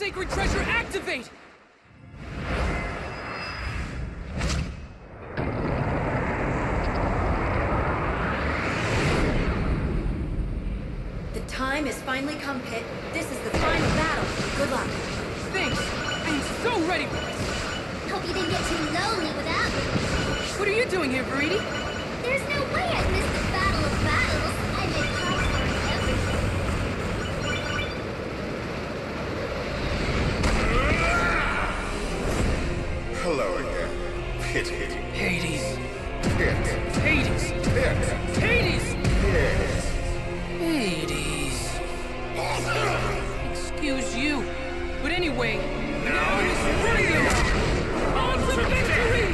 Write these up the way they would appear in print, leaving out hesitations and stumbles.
sacred treasure activate! The time has finally come, Pit. This is the final battle. Good luck. Thanks! I'm so ready for this! Hope you didn't get too lonely without me. What are you doing here, Veridi? There's no way I'd miss the Battle of Battles. I made cards for everything. Hello again. Pit. Hades. Pit. Hades! Pit. Hades! Yes. Hades. Excuse you. But anyway, now is radio! On to victory!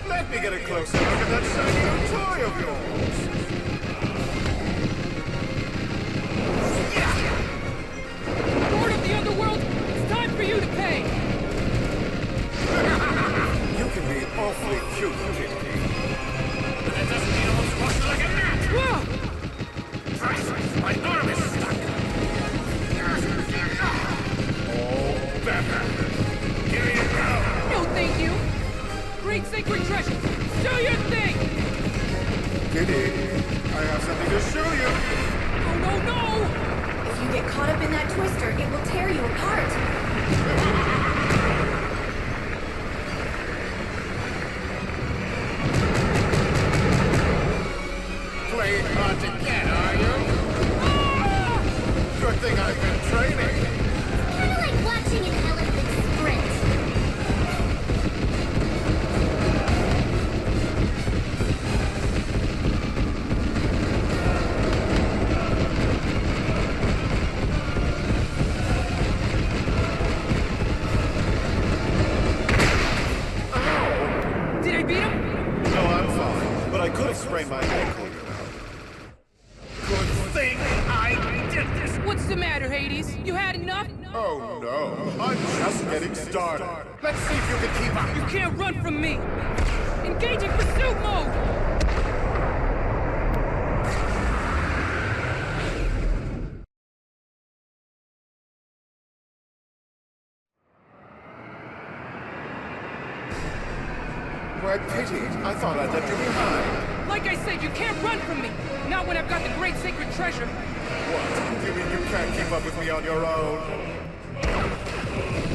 Let me get a closer look at that shiny new toy of yours. Lord of the Underworld, it's time for you to pay! You can be awfully cute, Kitty. That doesn't mean I'm supposed to like a gnat! Whoa! My arm is stuck! Oh, better! Here you go! No, thank you! Great sacred treasure! Do your thing! Kitty, I have something to show you. Oh, no, no! If you get caught up in that twister, it will tear you apart. Playing hard to get, are you? Good thing I've been training. Kinda like watching an elephant sprint. Did I beat him? No, I'm fine, but I could have sprained my ankle, you know. Good thing I did this! What's the matter, Hades? You had enough? Oh no, I'm just getting started. Let's see if you can keep up. You can't run from me! Engaging pursuit mode! Why, pity. I thought I'd left you behind. Like I said, you can't run from me! Not when I've got the great sacred treasure! What? You mean you can't keep up with me on your own?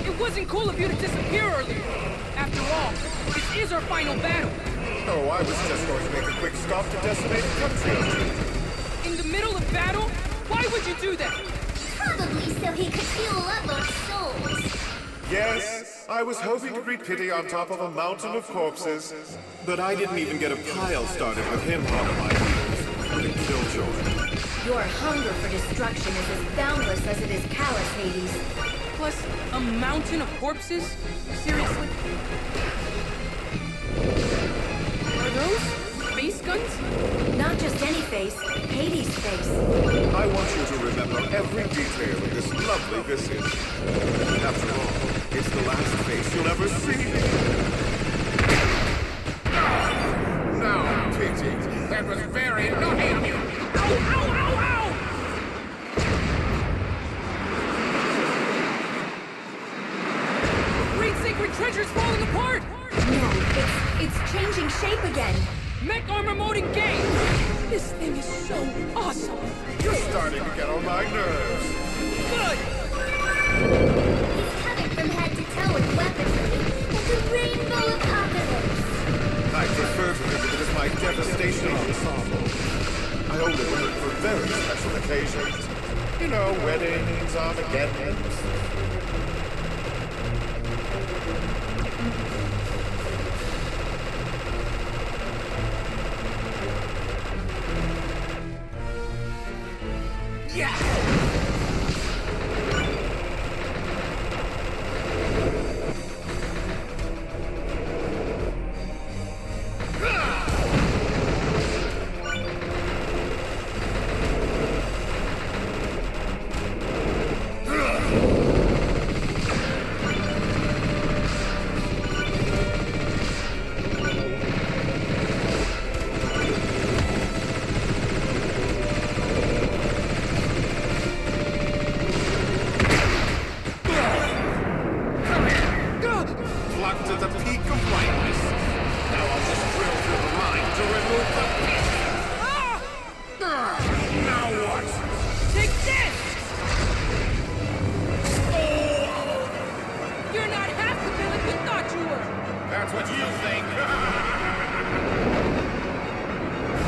It wasn't cool of you to disappear earlier! After all, this is our final battle! Oh, I was just going to make a quick stop to decimate a country or two. In the middle of battle? Why would you do that? Probably so he could fuel up our souls. Yes, I was hoping to greet Pity on top of a mountain of corpses. But I didn't even get a pile started with him on my heels. What a killjoy. Your hunger for destruction is as boundless as it is callous, Hades. Plus, a mountain of corpses? Seriously? Are those face guns? Not just any face, Hades' face. I want you to remember every detail of this lovely visage. After all, it's the last face you'll ever see. Now, Pity, that was very naughty of you. Ow, ow, ow, ow! Great sacred treasure's falling apart! No, it's changing shape again. Mech armor mode engaged! This thing is so awesome! You're starting to get on my nerves. Good! He's covered from head to toe with weaponry, like a rainbow apocalypse. I prefer to think of it as my devastation ensemble. I only wear it for very special occasions. You know, weddings, Armageddons. Take this! You're not half the villain you thought you were! That's what you think.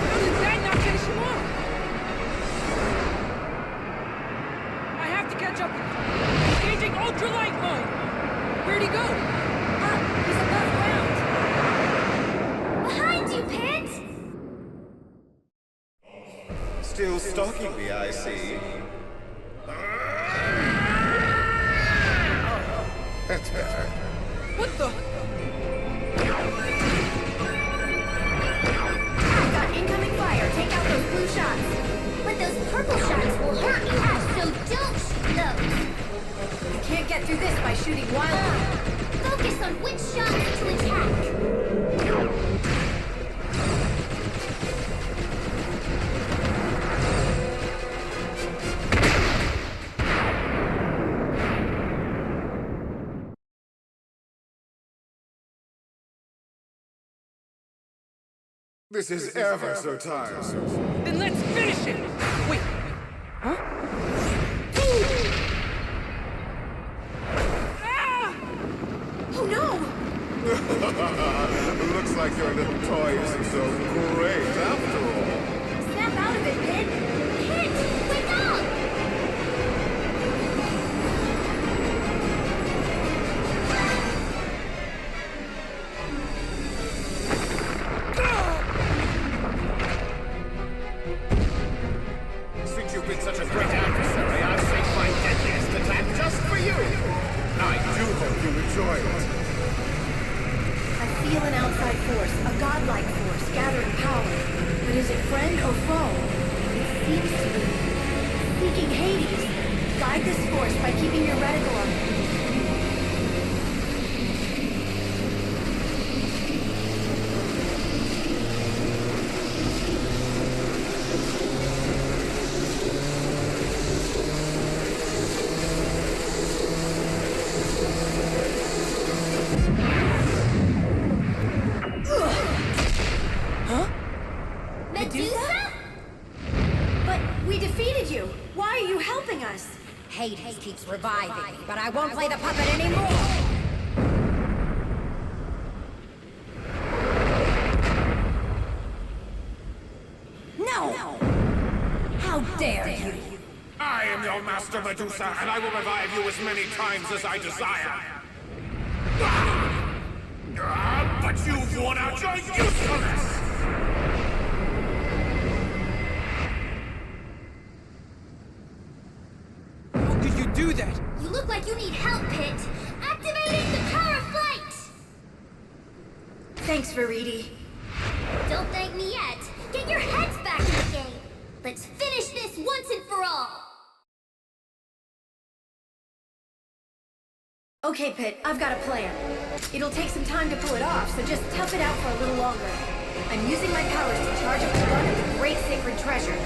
How did that not finish him off? I have to catch up with him. Engaging ultralight mode! Where'd he go? Up! He's above ground! Behind you, Pit! Still stalking me, I see. That's better. What the? I've got incoming fire. Take out those blue shots. But those purple shots will hurt you, so don't shoot those. You can't get through this by shooting wildly. Focus on which shots to attack. This is ever so tiresome. Then let's finish it! Wait. Huh? Ah! Oh no! Looks like your little toy isn't so great after all. Snap out of it, Pit! Pit, wake up! Since you've been such a great adversary, I've saved my deadliest attack just for you. I do hope you enjoy it. I feel an outside force, a godlike force, gathering power. But is it friend or foe? It seems to be seeking Hades. Guide this force by keeping your reticle on it. Medusa? But we defeated you. Why are you helping us? Hades keeps reviving me, but I won't play the puppet anymore! No! How dare you! I am your master, Medusa, and I will revive you as many times as I desire. But you've worn out your usefulness! How could you do that? You look like you need help, Pit. Activating the power of flight! Thanks, Veridi. Don't thank me yet. Get your heads back in the game. Let's finish this once and for all. Okay, Pit, I've got a plan. It'll take some time to pull it off, so just tough it out for a little longer. I'm using my powers to charge up the gun of the great sacred treasure.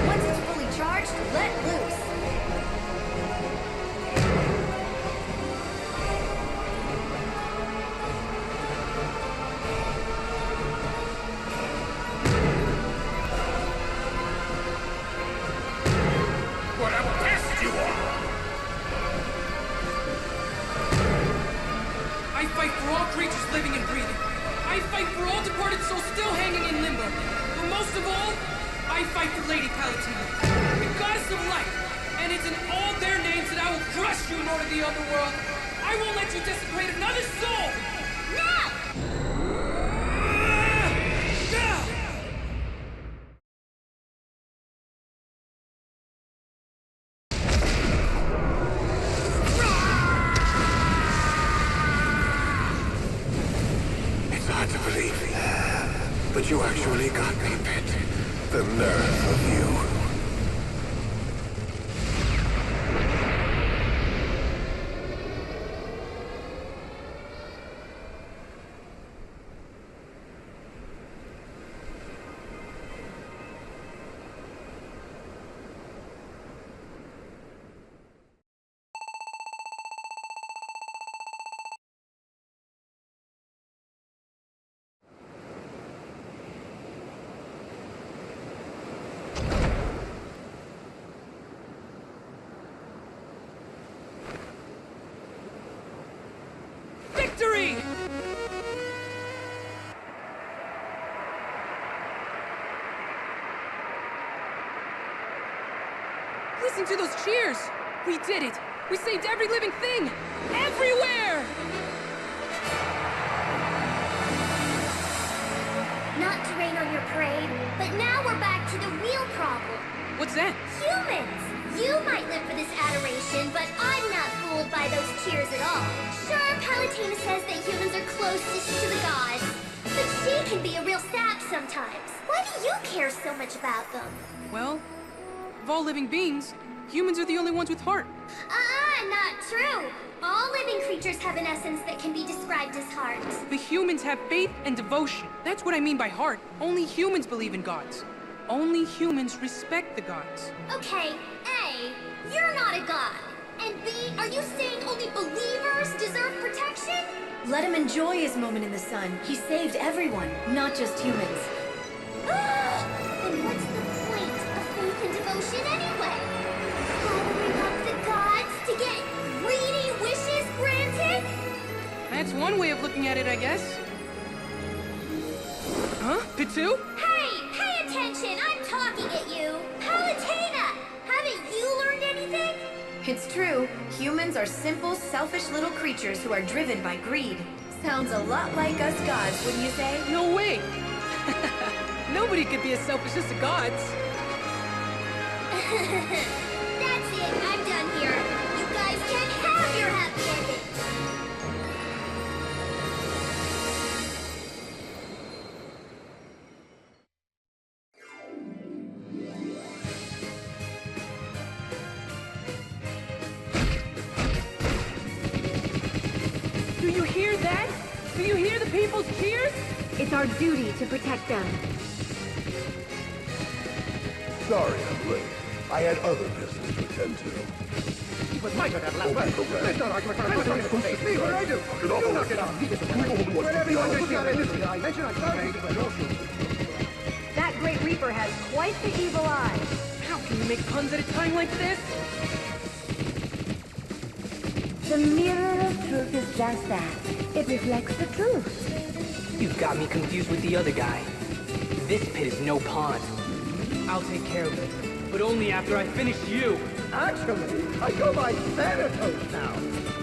Once it's fully charged, let loose. What a pest you are! I fight for all creatures living and breathing. I fight for all departed souls still hanging in limbo. But most of all, I fight for Lady Palatina, the goddess of light. And it's in all their names that I will crush you, Lord of the Underworld. I won't let you desecrate another soul! Now! It's hard to believe. But you actually got me, Pit. The nerve of you. listen to those cheers! We did it! We saved every living thing! Everywhere! Not to rain on your parade, but now we're back to the real problem. What's that? Humans! You might live for this adoration, but I'm not fooled by those cheers at all. Sure, Palutena says that humans are closest to the gods, but she can be a real sap sometimes. Why do you care so much about them? Well, of all living beings, humans are the only ones with heart. Not true. All living creatures have an essence that can be described as heart. The humans have faith and devotion. That's what I mean by heart. Only humans believe in gods. Only humans respect the gods. Okay, A, you're not a god. And B, are you saying only believers deserve protection? Let him enjoy his moment in the sun. He saved everyone, not just humans. Then what's the point of faith and devotion anyway? Following up the gods to get greedy wishes granted? That's one way of looking at it, I guess. Huh? Pitu? Hey, pay attention! I'm talking at you! Palutena! Haven't you learned anything? It's true. Humans are simple, selfish little creatures who are driven by greed. Sounds a lot like us gods, wouldn't you say? No way! Nobody could be as selfish as the gods. That's it, I'm done here. You guys can have your happy ending. Do you hear that? Do you hear the people's cheers? It's our duty to protect them. Sorry I'm late. I had other business to attend to. It was my turn at last word. There's no argument for me. What do I do? Get off You of knock me. it off. Whenever you understand it. I mentioned I'm sorry, but no shoot. That Great Reaper has quite the evil eye. How can you make puns at a time like this? The mirror of truth is just that. It reflects the truth. You've got me confused with the other guy. This pit is no pond. I'll take care of it, but only after I finish you. Actually, I go by Thanatos now.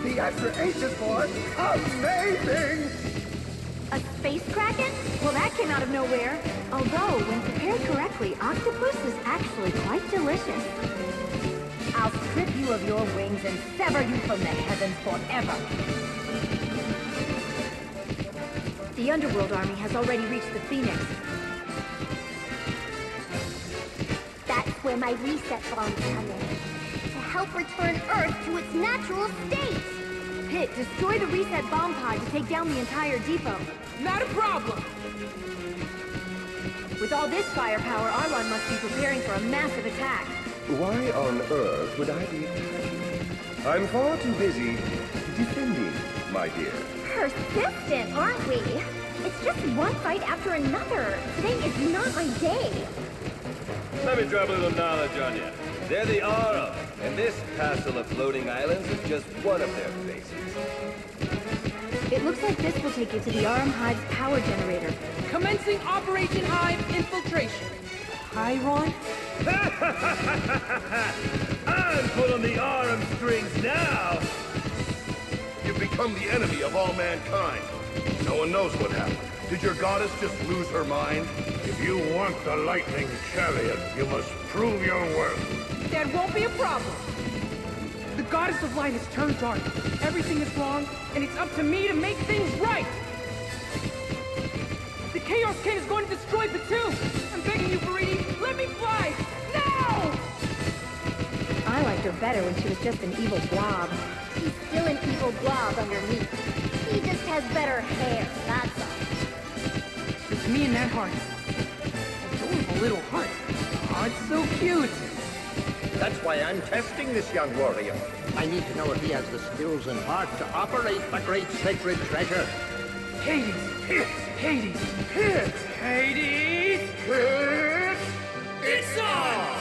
The extra ancient form, amazing! A space kraken? Well, that came out of nowhere. Although, when prepared correctly, octopus is actually quite delicious. I'll strip you of your wings and sever you from the heavens forever. The Underworld army has already reached the Phoenix. That's where my reset bombs come in. To help return Earth to its natural state. Pit, destroy the reset bomb pod to take down the entire depot. Not a problem! With all this firepower, Arlon must be preparing for a massive attack. Why on earth would I be attacking? I'm far too busy defending, my dear. Persistent, aren't we? It's just one fight after another. Today is not my day. Let me drop a little knowledge on you. They're the Aura, and this castle of floating islands is just one of their bases. It looks like this will take you to the Aram Hive's power generator. Commencing Operation Hive infiltration. Hi, Ron? I'm pulling the arm strings now! You've become the enemy of all mankind. No one knows what happened. Did your goddess just lose her mind? If you want the lightning chariot, you must prove your worth. That won't be a problem. The goddess of light has turned dark. Everything is wrong, and it's up to me to make things right. The Chaos King is going to destroy Pitu. I'm begging you, Faridi, let me fly! Now! I liked her better when she was just an evil blob. She's still an evil blob underneath. He just has better hair, that's all. It's me and that heart. Adorable little heart. Oh, it's so cute. That's why I'm testing this young warrior. I need to know if he has the skills and heart to operate the great sacred treasure. Hades! Hits! Hades! Hits! Hades! Hit! It's on!